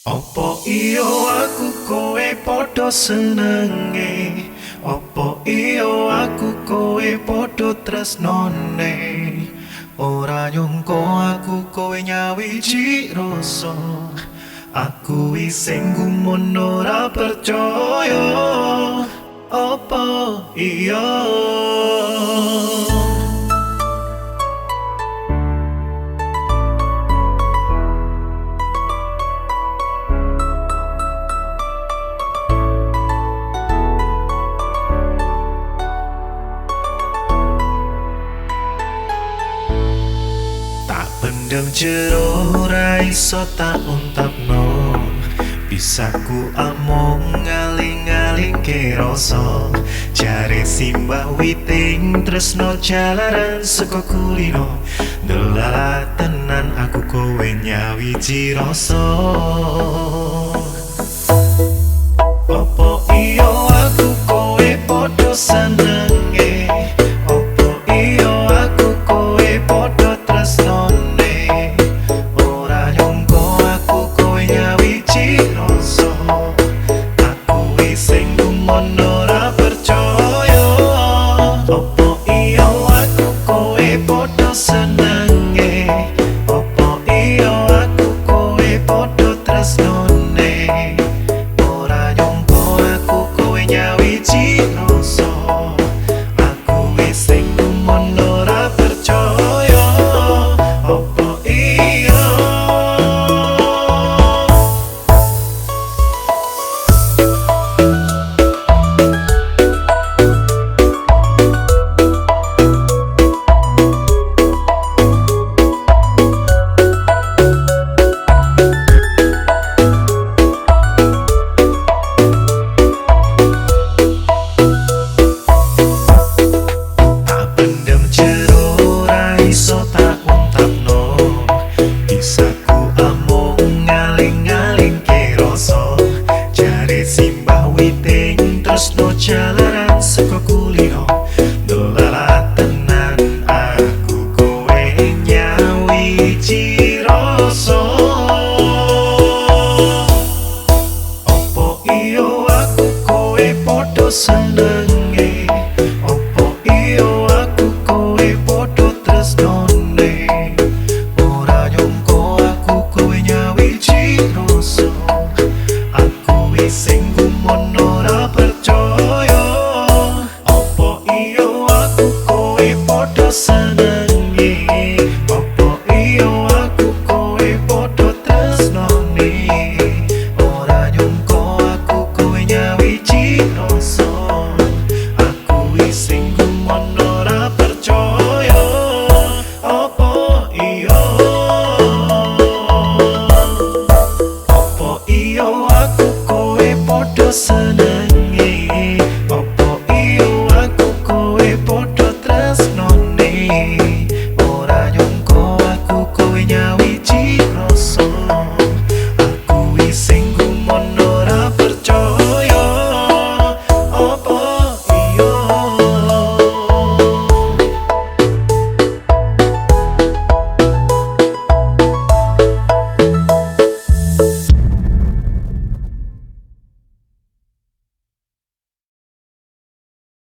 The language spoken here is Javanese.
Opo iyo aku kowe podo senenge. Opo iyo aku kowe podo tresnone. Ora nyongko aku kowe nyawiji rasa. Aku wis sing gumun ora percaya. Opo iyo pendem jero ra iso tak untapno. Bisa ku among ngaling-ngaling ke rasa. Jare simbah witing tresno jalaran saka kulino. Delala tenan aku kowe nyawiji rasa. Opo iyo aku kowe podo senenge. Opo iyo aku kowe podo tresno. Jalaran saka kulino. Dolala tenan aku kowe nyawiji rasa. Opo iyo aku kowe podo senenge. Opo iyo aku kowe podo tresnone. Ora nyongko aku kowe nyawiji rasa. Aku wis sing gumun ora percaya. Senenge, opo iyo aku kowe podo tresnone. Ora nyongko aku kowe nyawiji rasa. Aku wis sing gumun ora percaya. Opo iyo, opo iyo aku kowe podo senenge. Opo iyo aku kowe podo tresnone. Ora nyongko